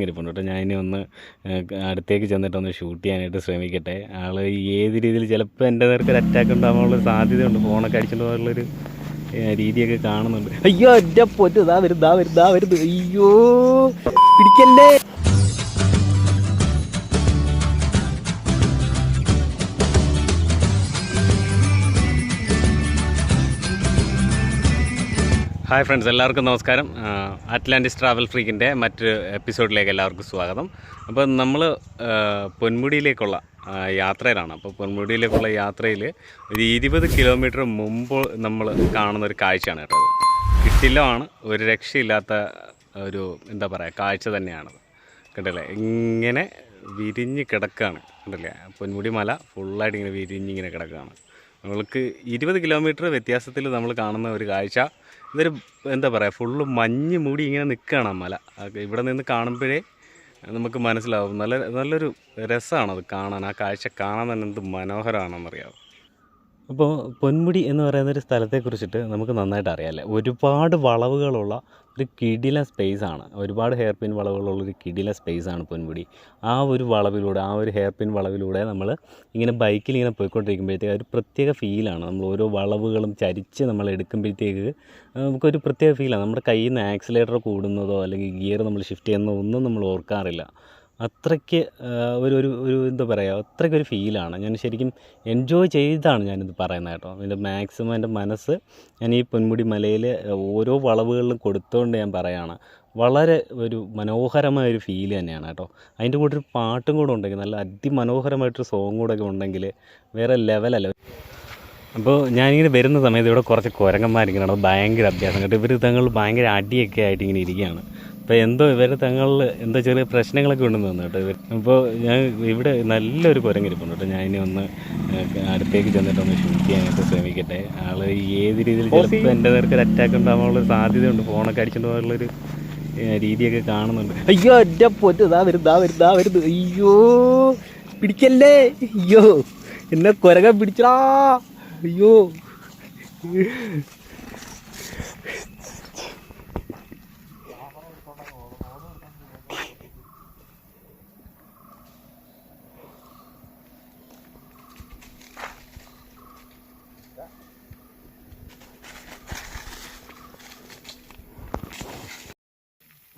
ഇരിപ്പുണ്ട് കേട്ടോ. ഞാൻ ഇനി ഒന്ന് അടുത്തേക്ക് ചെന്നിട്ടൊന്ന് ഷൂട്ട് ചെയ്യാനായിട്ട് ശ്രമിക്കട്ടെ. ആൾ ഏത് രീതിയിൽ ചിലപ്പോൾ എൻ്റെ നേർക്ക് ഒരു അറ്റാക്ക് ഉണ്ടാകാനുള്ള സാധ്യതയുണ്ട്. ഫോണൊക്കെ അടിച്ചിട്ട് പോകാനുള്ളൊരു രീതിയൊക്കെ കാണുന്നുണ്ട്. അയ്യോ എൻ്റെ പൊന്നു, ഇതാ വരുന്നു. അയ്യോ പിടിക്കല്ലേ. ഹായ് ഫ്രണ്ട്സ്, എല്ലാവർക്കും നമസ്കാരം. അറ്റ്ലാന്റിസ് ട്രാവൽ ഫ്രീക്കിൻ്റെ മറ്റൊരു എപ്പിസോഡിലേക്ക് എല്ലാവർക്കും സ്വാഗതം. അപ്പോൾ നമ്മൾ പൊന്മുടിയിലേക്കുള്ള യാത്രയിലാണ്. അപ്പോൾ പൊന്മുടിയിലേക്കുള്ള യാത്രയിൽ ഒരു 20 കിലോമീറ്റർ മുമ്പ് നമ്മൾ കാണുന്നൊരു കാഴ്ചയാണ് കേട്ടോ. കിട്ടില്ലമാണ്, ഒരു രക്ഷയില്ലാത്ത ഒരു എന്താ പറയുക കാഴ്ച തന്നെയാണത്. കണ്ടില്ലേ, ഇങ്ങനെ വിരിഞ്ഞ് കിടക്കുകയാണ്. കണ്ടില്ലേ, പൊന്മുടി മല ഫുള്ളായിട്ട് ഇങ്ങനെ വിരിഞ്ഞിങ്ങനെ കിടക്കുകയാണ്. നമ്മൾക്ക് 20 കിലോമീറ്റർ വ്യത്യാസത്തിൽ നമ്മൾ കാണുന്ന ഒരു കാഴ്ച. ഇതൊരു എന്താ പറയുക, ഫുള്ള് മഞ്ഞ് മൂടി ഇങ്ങനെ നിൽക്കുകയാണ് ആ മല. ഇവിടെ നിന്ന് കാണുമ്പോഴേ നമുക്ക് മനസ്സിലാവും. നല്ലൊരു രസമാണത് കാണാൻ. ആ കാഴ്ച കാണാൻ തന്നെ എന്ത് മനോഹരമാണെന്നറിയാവും. അപ്പോൾ പൊന്മുടി എന്ന് പറയുന്നൊരു സ്ഥലത്തെക്കുറിച്ചിട്ട് നമുക്ക് നന്നായിട്ട് അറിയാമല്ലേ. ഒരുപാട് വളവുകളുള്ള ഒരു കിടിലൻ സ്പേസാണ്. ഒരുപാട് ഹെയർ പിൻ വളവുകളുള്ളൊരു കിടിലൻ സ്പേസാണ് പൊന്മുടി. ആ ഒരു വളവിലൂടെ, ആ ഒരു ഹെയർ പിൻ വളവിലൂടെ നമ്മൾ ഇങ്ങനെ ബൈക്കിൽ ഇങ്ങനെ പോയിക്കൊണ്ടിരിക്കുമ്പോഴത്തേക്ക് ഒരു പ്രത്യേക ഫീലാണ്. നമ്മൾ ഓരോ വളവുകളും ചരിച്ച് നമ്മൾ എടുക്കുമ്പോഴത്തേക്ക് നമുക്കൊരു പ്രത്യേക ഫീലാണ്. നമ്മുടെ കയ്യിൽ നിന്ന് ആക്സിലേറ്റർ കൂടുന്നതോ അല്ലെങ്കിൽ ഗിയർ നമ്മൾ ഷിഫ്റ്റ് ചെയ്യുന്നതോ ഒന്നും നമ്മൾ ഓർക്കാറില്ല. അത്രയ്ക്ക് ഒരു എന്താ പറയുക, അത്രയ്ക്കൊരു ഫീലാണ്. ഞാൻ ശരിക്കും എൻജോയ് ചെയ്താണ് ഞാനിത് പറയുന്നത് കേട്ടോ. എൻ്റെ മാക്സിമം എൻ്റെ മനസ്സ് ഞാൻ ഈ പൊന്മുടി മലയിൽ ഓരോ വളവുകളിലും കൊടുത്തുകൊണ്ട് ഞാൻ പറയുകയാണ്. വളരെ ഒരു മനോഹരമായൊരു ഫീൽ തന്നെയാണ് കേട്ടോ. അതിൻ്റെ കൂടെ ഒരു പാട്ടും കൂടെ ഉണ്ടെങ്കിൽ, നല്ല അതിമനോഹരമായിട്ടൊരു സോങ് കൂടെ ഒക്കെ ഉണ്ടെങ്കിൽ വേറെ ലെവലല്ല. അപ്പോൾ ഞാനിങ്ങനെ വരുന്ന സമയത്ത് ഇവിടെ കുറച്ച് കുരങ്ങന്മാരിങ്ങനെ, അത് ഭയങ്കര അഭ്യാസം കേട്ടോ. ഇവർ തങ്ങൾ ഭയങ്കര അടിയൊക്കെ ആയിട്ട് ഇങ്ങനെ ഇരിക്കുകയാണ്. അപ്പോൾ എന്തോ ഇവർ തങ്ങളിൽ എന്തോ ചെറിയ പ്രശ്നങ്ങളൊക്കെ ഉണ്ടെന്ന് തോന്നുന്നു കേട്ടോ ഇവർ. അപ്പോൾ ഞാൻ ഇവിടെ നല്ലൊരു കുരങ്ങിരിപ്പുണ്ട് കേട്ടോ. ഞാൻ ഇനി ഒന്ന് അടുത്തേക്ക് ചെന്നിട്ടൊന്ന് ഷൂട്ട് ചെയ്യാനായിട്ട് ശ്രമിക്കട്ടെ. ആൾ ഏത് രീതിയിൽ ചിലപ്പോൾ എൻ്റെ നേർക്ക് ഒരു അറ്റാക്ക് ഉണ്ടാകാനുള്ളൊരു സാധ്യതയുണ്ട്. ഫോണൊക്കെ അടിച്ചിട്ട് പോകാനുള്ളൊരു രീതിയൊക്കെ കാണുന്നുണ്ട്. അയ്യോ എൻ്റെ പൊന്നു, ഇതാ വരുന്നു. അയ്യോ പിടിക്കല്ലേ. അയ്യോ എന്നെ കുരങ്ങൻ പിടിച്ചടാ. അയ്യോ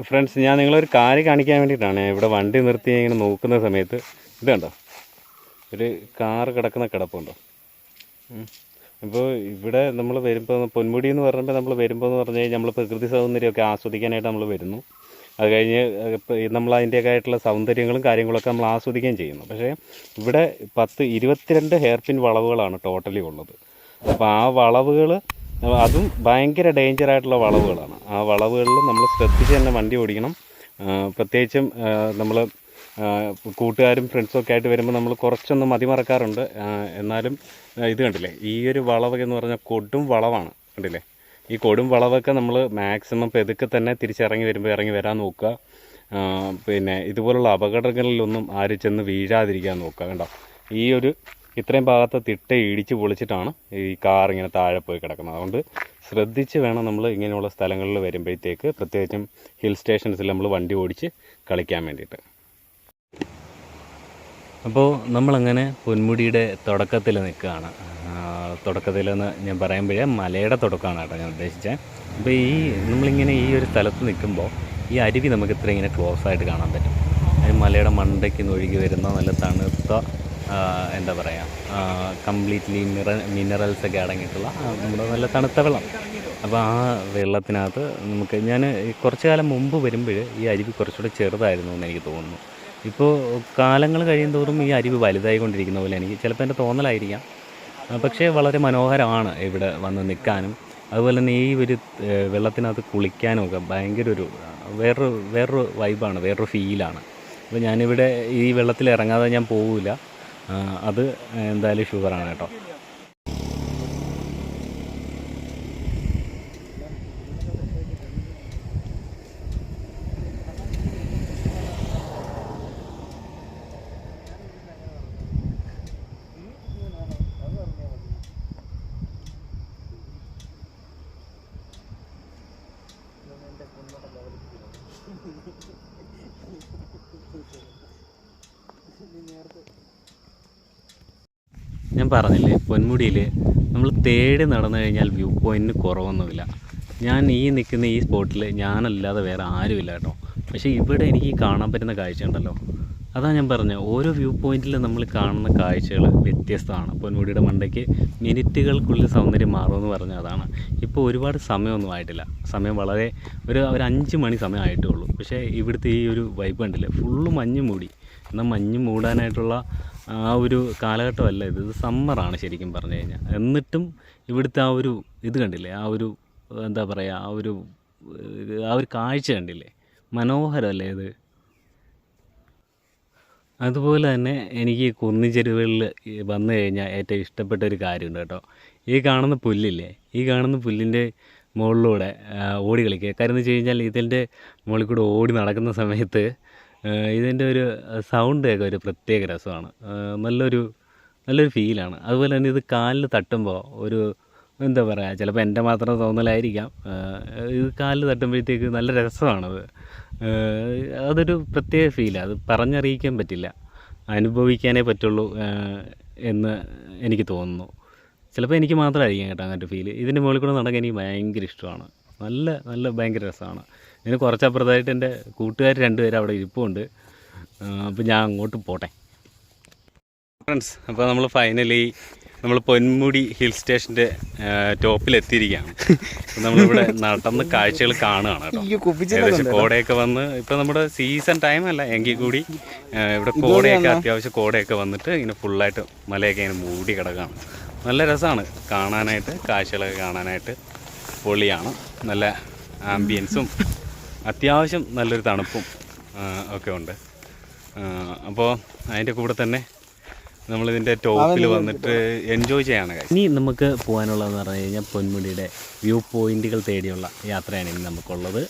ഫ്രണ്ട്സ്, ഞാൻ നിങ്ങളൊരു കാര്യം കാണിക്കാൻ വേണ്ടിയിട്ടാണ് ഇവിടെ വണ്ടി നിർത്തി ഇങ്ങനെ നോക്കുന്ന സമയത്ത് ഇത് കണ്ടോ, ഒരു കാറ് കിടക്കുന്ന കിടപ്പുണ്ടോ. അപ്പോൾ ഇവിടെ നമ്മൾ വരുമ്പോൾ പൊന്മുടി എന്ന് പറഞ്ഞപ്പോൾ നമ്മൾ വരുമ്പോൾ എന്ന് പറഞ്ഞു കഴിഞ്ഞാൽ നമ്മൾ പ്രകൃതി സൗന്ദര്യമൊക്കെ ആസ്വദിക്കാനായിട്ട് നമ്മൾ വരുന്നു. അത് കഴിഞ്ഞ് നമ്മൾ അതിൻ്റെയൊക്കെ ആയിട്ടുള്ള സൗന്ദര്യങ്ങളും കാര്യങ്ങളൊക്കെ നമ്മൾ ആസ്വദിക്കുകയും ചെയ്യുന്നു. പക്ഷേ ഇവിടെ 22 ഹെയർ പിൻ വളവുകളാണ് ടോട്ടലി ഉള്ളത്. അപ്പോൾ ആ വളവുകൾ അതും ഭയങ്കര ഡേഞ്ചറായിട്ടുള്ള വളവുകളാണ്. ആ വളവുകളിൽ നമ്മൾ ശ്രദ്ധിച്ച് തന്നെ വണ്ടി ഓടിക്കണം. പ്രത്യേകിച്ചും നമ്മൾ കൂട്ടുകാരും ഫ്രണ്ട്സും ഒക്കെ ആയിട്ട് വരുമ്പോൾ നമ്മൾ കുറച്ചൊന്ന് മതിമറക്കാറുണ്ട്. എന്നാലും ഇത് കണ്ടില്ലേ, ഈ ഒരു വളവ് എന്ന് പറഞ്ഞാൽ കൊടും വളവാണ്. കണ്ടില്ലേ, ഈ കൊടും വളവൊക്കെ നമ്മൾ മാക്സിമം പെതുക്കെ തന്നെ തിരിച്ചിറങ്ങി വരുമ്പോൾ ഇറങ്ങി വരാൻ നോക്കുക. പിന്നെ ഇതുപോലുള്ള അപകടങ്ങളിലൊന്നും ആരും ചെന്ന് വീഴാതിരിക്കാൻ നോക്കുക. കണ്ടോ, ഈ ഒരു ഇത്രയും ഭാഗത്ത് തിട്ട ഇടിച്ച് പൊളിച്ചിട്ടാണ് ഈ കാർ ഇങ്ങനെ താഴെ പോയി കിടക്കുന്നത്. അതുകൊണ്ട് ശ്രദ്ധിച്ച് വേണം നമ്മൾ ഇങ്ങനെയുള്ള സ്ഥലങ്ങളിൽ വരുമ്പോഴത്തേക്ക്, പ്രത്യേകിച്ചും ഹിൽ സ്റ്റേഷൻസിൽ നമ്മൾ വണ്ടി ഓടിച്ച് കളിക്കാൻ വേണ്ടിയിട്ട്. അപ്പോൾ നമ്മളങ്ങനെ പൊന്മുടിയുടെ തുടക്കത്തിൽ നിൽക്കുകയാണ്. തുടക്കത്തിലെന്ന് ഞാൻ പറയുമ്പോഴേ മലയുടെ തുടക്കമാണ് കേട്ടോ ഞാൻ ഉദ്ദേശിച്ചത്. അപ്പോൾ നമ്മളിങ്ങനെ ഈ ഒരു സ്ഥലത്ത് നിൽക്കുമ്പോൾ ഈ അരുവി നമുക്ക് ഇത്ര ഇങ്ങനെ ക്ലോസ് ആയിട്ട് കാണാൻ പറ്റും. അത് മലയുടെ മണ്ടയ്ക്ക് നിന്ന് ഒഴുകി വരുന്ന നല്ല തണുത്ത എന്താ പറയുക, കംപ്ലീറ്റ്ലി മിനറൽസൊക്കെ അടങ്ങിയിട്ടുള്ള നമ്മുടെ നല്ല തണുത്ത വെള്ളം. അപ്പോൾ ആ വെള്ളത്തിനകത്ത് ഞാൻ കുറച്ച് കാലം മുമ്പ് വരുമ്പോൾ ഈ അരുവി കുറച്ചുകൂടെ ചെറുതായിരുന്നു എന്ന് എനിക്ക് തോന്നുന്നു. ഇപ്പോൾ കാലങ്ങൾ കഴിയും തോറും ഈ അരുവി വലുതായിക്കൊണ്ടിരിക്കുന്ന പോലെ എനിക്ക് ചിലപ്പോൾ എൻ്റെ തോന്നലായിരിക്കാം. പക്ഷേ വളരെ മനോഹരമാണ് ഇവിടെ വന്ന് നിൽക്കാനും. അതുപോലെ തന്നെ ഈ ഒരു വെള്ളത്തിനകത്ത് കുളിക്കാനും ഒക്കെ ഭയങ്കര ഒരു വേറൊരു വൈബാണ്, വേറൊരു ഫീലാണ്. അപ്പോൾ ഞാനിവിടെ ഈ വെള്ളത്തിൽ ഇറങ്ങാതെ ഞാൻ പോവില്ല. അത് എന്തായാലും ഷുവറാണ് കേട്ടോ. ഞാൻ പറഞ്ഞില്ലേ പൊന്മുടിയിൽ നമ്മൾ തേടി നടന്നു കഴിഞ്ഞാൽ വ്യൂ പോയിൻറ്റിന് കുറവൊന്നുമില്ല. ഞാൻ ഈ നിൽക്കുന്ന ഈ സ്പോട്ടിൽ ഞാനല്ലാതെ വേറെ ആരുമില്ല കേട്ടോ. പക്ഷേ ഇവിടെ എനിക്ക് കാണാൻ പറ്റുന്ന കാഴ്ച ഉണ്ടല്ലോ, അതാണ് ഞാൻ പറഞ്ഞത്, ഓരോ വ്യൂ പോയിൻറ്റിൽ നമ്മൾ കാണുന്ന കാഴ്ചകൾ വ്യത്യസ്തമാണ്. പൊന്മുടിയുടെ മണ്ടയ്ക്ക് മിനിറ്റുകൾക്കുള്ളിൽ സൗന്ദര്യം മാറുമെന്ന് പറഞ്ഞാൽ അതാണ്. ഇപ്പോൾ ഒരുപാട് സമയമൊന്നും ആയിട്ടില്ല, സമയം വളരെ ഒരു 5 മണി സമയം ആയിട്ടേ ഉള്ളൂ. പക്ഷേ ഇവിടുത്തെ ഈ ഒരു വൈബ് കണ്ടില്ലേ, ഫുള്ള് മഞ്ഞ് മൂടി. എന്നാൽ മഞ്ഞ് മൂടാനായിട്ടുള്ള ആ ഒരു കാലഘട്ടമല്ല ഇത്, സമ്മറാണ് ശരിക്കും പറഞ്ഞു കഴിഞ്ഞാൽ. എന്നിട്ടും ഇവിടുത്തെ ആ ഒരു ഇത് കണ്ടില്ലേ, ആ ഒരു എന്താ പറയുക, ആ ഒരു കാഴ്ച കണ്ടില്ലേ, മനോഹരമല്ലേ ഇത്. അതുപോലെ തന്നെ എനിക്ക് കുന്നിൻ ചെരുവുകളിൽ വന്നു കഴിഞ്ഞാൽ ഏറ്റവും ഇഷ്ടപ്പെട്ട ഒരു കാര്യമുണ്ട് കേട്ടോ. ഈ കാണുന്ന പുല്ലില്ലേ, ഈ കാണുന്ന പുല്ലിൻ്റെ മുകളിലൂടെ ഓടി കളിക്കുക. കാര്യം എന്ന് വെച്ച് കഴിഞ്ഞാൽ ഇതിൻ്റെ മുകളിൽ കൂടെ ഓടി നടക്കുന്ന സമയത്ത് ഇതിൻ്റെ ഒരു സൗണ്ടൊക്കെ ഒരു പ്രത്യേക രസമാണ്, നല്ലൊരു ഫീലാണ്. അതുപോലെ തന്നെ ഇത് കാലിൽ തട്ടുമ്പോൾ ഒരു എന്താ പറയുക, ചിലപ്പോൾ എൻ്റെ മാത്രം തോന്നലായിരിക്കാം, ഇത് കാലിൽ തട്ടുമ്പോഴത്തേക്ക് നല്ല രസമാണത്. അതൊരു പ്രത്യേക ഫീലാണ്, അത് പറഞ്ഞറിയിക്കാൻ പറ്റില്ല, അനുഭവിക്കാനേ പറ്റുള്ളൂ എന്ന് എനിക്ക് തോന്നുന്നു. ചിലപ്പോൾ എനിക്ക് മാത്രമായിരിക്കും കേട്ടോ അങ്ങനത്തെ ഫീല്. ഇതിൻ്റെ മുകളിൽ കൂടെ നടക്കാൻ എനിക്ക് ഭയങ്കര ഇഷ്ടമാണ്, നല്ല ഭയങ്കര രസമാണ്. ഇതിന് കുറച്ചപ്പുറത്തായിട്ട് എൻ്റെ കൂട്ടുകാർ 2 പേര് അവിടെ ഇരിപ്പുണ്ട്. അപ്പോൾ ഞാൻ അങ്ങോട്ട് പോട്ടെ ഫ്രണ്ട്സ്. അപ്പോൾ നമ്മൾ ഫൈനലി പൊന്മുടി ഹിൽ സ്റ്റേഷൻ്റെ ടോപ്പിലെത്തിയിരിക്കുകയാണ്. നമ്മളിവിടെ നടന്ന് കാഴ്ചകൾ കാണുകയാണ് കേട്ടോ. ഏകദേശം കോടയൊക്കെ വന്ന്, ഇപ്പോൾ നമ്മുടെ സീസൺ ടൈം അല്ല എങ്കിൽ കൂടി ഇവിടെ കോടയൊക്കെ അത്യാവശ്യം കോടയൊക്കെ വന്നിട്ട് ഇങ്ങനെ ഫുള്ളായിട്ട് മലയൊക്കെ ഇങ്ങനെ മൂടി കിടക്കുകയാണ്. നല്ല രസമാണ് കാണാനായിട്ട്, കാഴ്ചകളൊക്കെ കാണാനായിട്ട് പൊളിയാണ്. നല്ല ആംബിയൻസും അത്യാവശ്യം നല്ലൊരു തണുപ്പും ഒക്കെ ഉണ്ട്. അപ്പോൾ അതിൻ്റെ കൂടെ തന്നെ നമ്മളിതിൻ്റെ ടോപ്പിൽ വന്നിട്ട് എൻജോയ് ചെയ്യാണ്. ഇനി നമുക്ക് പോകാനുള്ളതെന്ന് പറഞ്ഞു കഴിഞ്ഞാൽ പൊന്മുടിയുടെ വ്യൂ പോയിൻറ്റുകൾ തേടിയുള്ള യാത്രയാണ് ഇനി നമുക്കുള്ളത്.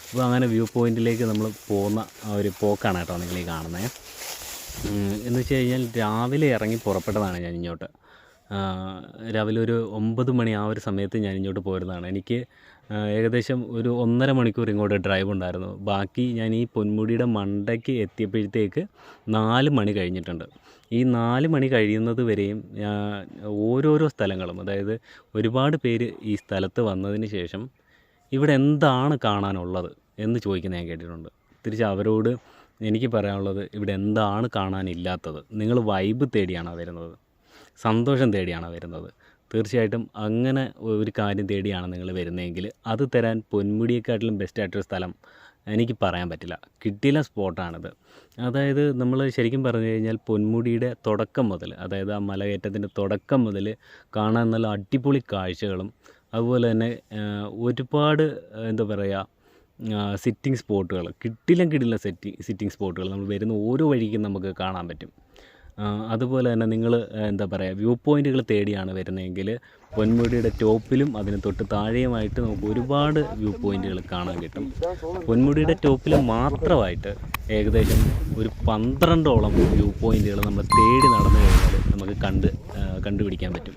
അപ്പോൾ അങ്ങനെ വ്യൂ പോയിൻറ്റിലേക്ക് നമ്മൾ പോകുന്ന ആ ഒരു പോക്കാണ് കേട്ടോ നിങ്ങൾ ഈ കാണുന്നത്. എന്ന് വെച്ച് കഴിഞ്ഞാൽ രാവിലെ ഇറങ്ങി പുറപ്പെട്ടതാണ് ഞാൻ ഇങ്ങോട്ട്. രാവിലെ ഒരു 9 മണി ആ ഒരു സമയത്ത് ഞാൻ ഇങ്ങോട്ട് പോരുന്നതാണ്. എനിക്ക് ഏകദേശം ഒരു 1.5 മണിക്കൂർ ഇങ്ങോട്ട് ഡ്രൈവ് ഉണ്ടായിരുന്നു. ബാക്കി ഞാൻ ഈ പൊന്മുടിയുടെ മണ്ടയ്ക്ക് എത്തിയപ്പോഴത്തേക്ക് 4 മണി കഴിഞ്ഞിട്ടുണ്ട്. ഈ 4 മണി കഴിയുന്നത് വരെയും ഓരോരോ സ്ഥലങ്ങളും, അതായത് ഒരുപാട് പേര് ഈ സ്ഥലത്ത് വന്നതിന് ശേഷം ഇവിടെ എന്താണ് കാണാനുള്ളത് എന്ന് ചോദിക്കുന്നത് ഞാൻ കേട്ടിട്ടുണ്ട്. തിരിച്ച് അവരോട് എനിക്ക് പറയാനുള്ളത്, ഇവിടെ എന്താണ് കാണാനില്ലാത്തത്? നിങ്ങൾ വൈബ് തേടിയാണോ വരുന്നത്, സന്തോഷം തേടിയാണോ വരുന്നത്? തീർച്ചയായിട്ടും അങ്ങനെ ഒരു കാര്യം തേടിയാണ് നിങ്ങൾ വരുന്നതെങ്കിൽ അത് തരാൻ പൊന്മുടിയെക്കാട്ടിലും ബെസ്റ്റായിട്ടൊരു സ്ഥലം എനിക്ക് പറയാൻ പറ്റില്ല. കിട്ടിയില്ല സ്പോട്ടാണിത്. അതായത് നമ്മൾ ശരിക്കും പറഞ്ഞു കഴിഞ്ഞാൽ പൊന്മുടിയുടെ തുടക്കം മുതൽ, അതായത് ആ മലകയറ്റത്തിൻ്റെ തുടക്കം മുതൽ കാണാൻ നല്ല അടിപൊളി കാഴ്ചകളും അതുപോലെ തന്നെ ഒരുപാട് എന്താ പറയുക സിറ്റിംഗ് സ്പോട്ടുകൾ, കിടിലം സിറ്റിംഗ് സ്പോട്ടുകൾ നമ്മൾ വരുന്ന ഓരോ വഴിക്കും നമുക്ക് കാണാൻ പറ്റും. അതുപോലെ തന്നെ നിങ്ങൾ എന്താ പറയുക വ്യൂ പോയിൻറ്റുകൾ തേടിയാണ് വരുന്നതെങ്കിൽ പൊന്മുടിയുടെ ടോപ്പിലും അതിന് തൊട്ട് താഴെയുമായിട്ട് നമുക്ക് ഒരുപാട് വ്യൂ പോയിൻറ്റുകൾ കാണാൻ കിട്ടും. പൊന്മുടിയുടെ ടോപ്പിൽ മാത്രമായിട്ട് ഏകദേശം ഒരു 12ഓളം വ്യൂ പോയിൻറ്റുകൾ നമ്മൾ തേടി നടന്നു കഴിഞ്ഞാൽ നമുക്ക് കണ്ടുപിടിക്കാൻ പറ്റും.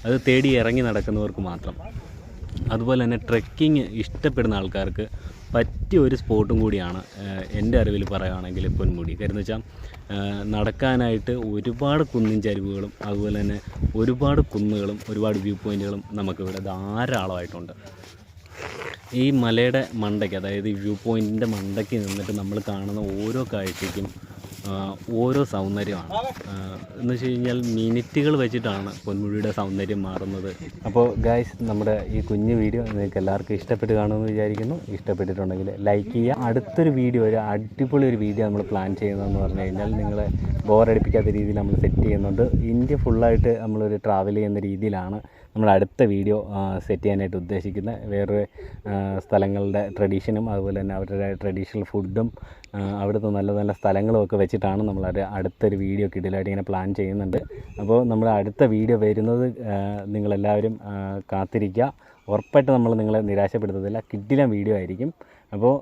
അത് തേടി ഇറങ്ങി നടക്കുന്നവർക്ക് മാത്രം. അതുപോലെ തന്നെ ട്രെക്കിങ് ഇഷ്ടപ്പെടുന്ന ആൾക്കാർക്ക് പറ്റിയ ഒരു സ്പോട്ടും കൂടിയാണ് എൻ്റെ അറിവിൽ പറയുകയാണെങ്കിൽ പൊന്മുടി. കാര്യം എന്ന് വെച്ചാൽ നടക്കാനായിട്ട് ഒരുപാട് കുന്നിൻ ചരിവുകളും അതുപോലെ തന്നെ ഒരുപാട് കുന്നുകളും ഒരുപാട് വ്യൂ പോയിൻറ്റുകളും നമുക്കിവിടെ ധാരാളമായിട്ടുണ്ട്. ഈ മലയുടെ മണ്ടയ്ക്ക്, അതായത് ഈ വ്യൂ പോയിൻറ്റിൻ്റെ മണ്ടയ്ക്ക് നിന്നിട്ട് നമ്മൾ കാണുന്ന ഓരോ കാഴ്ചയ്ക്കും ഓരോ സൗന്ദര്യമാണ്. എന്ന് വെച്ച് കഴിഞ്ഞാൽ മിനിറ്റുകൾ വെച്ചിട്ടാണ് പൊന്മുടിയുടെ സൗന്ദര്യം മാറുന്നത്. അപ്പോൾ ഗായ്സ്, നമ്മുടെ ഈ കുഞ്ഞു വീഡിയോ നിങ്ങൾക്ക് എല്ലാവർക്കും ഇഷ്ടപ്പെട്ട് കാണുമെന്ന് വിചാരിക്കുന്നു. ഇഷ്ടപ്പെട്ടിട്ടുണ്ടെങ്കിൽ ലൈക്ക് ചെയ്യുക. അടുത്തൊരു വീഡിയോ, ഒരു അടിപൊളി ഒരു വീഡിയോ നമ്മൾ പ്ലാൻ ചെയ്യുന്നതെന്ന് പറഞ്ഞു കഴിഞ്ഞാൽ നിങ്ങളെ ബോറടിപ്പിക്കാത്ത രീതിയിൽ നമ്മൾ സെറ്റ് ചെയ്യുന്നുണ്ട്. ഇന്ത്യ ഫുള്ളായിട്ട് നമ്മളൊരു ട്രാവൽ ചെയ്യുന്ന രീതിയിലാണ് നമ്മൾ അടുത്ത വീഡിയോ സെറ്റ് ചെയ്യാനായിട്ട് ഉദ്ദേശിക്കുന്നത്. വേറെ സ്ഥലങ്ങളുടെ ട്രഡീഷനും അതുപോലെ തന്നെ അവരുടെ ട്രഡീഷണൽ ഫുഡും അവിടുത്തെ നല്ല നല്ല സ്ഥലങ്ങളും ഒക്കെ വെച്ചിട്ടാണ് നമ്മൾ അടുത്തൊരു വീഡിയോ കിടിലായിട്ട് ഇങ്ങനെ പ്ലാൻ ചെയ്യുന്നുണ്ട്. അപ്പോൾ നമ്മൾ അടുത്ത വീഡിയോ വരുന്നത് നിങ്ങളെല്ലാവരും കാത്തിരിക്കുക. ഉറപ്പായിട്ട് നമ്മൾ നിങ്ങളെ നിരാശപ്പെടുത്തത്തില്ല, കിടിലൻ വീഡിയോ ആയിരിക്കും. അപ്പോൾ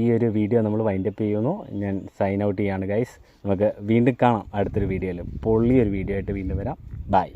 ഈ ഒരു വീഡിയോ നമ്മൾ വൈൻഡപ്പ് ചെയ്യുന്നു. ഞാൻ സൈൻ ഔട്ട് ചെയ്യാണ് ഗൈസ്. നമുക്ക് വീണ്ടും കാണാം അടുത്തൊരു വീഡിയോയിൽ. പൊള്ളിയൊരു വീഡിയോ ആയിട്ട് വീണ്ടും വരാം. ബൈ.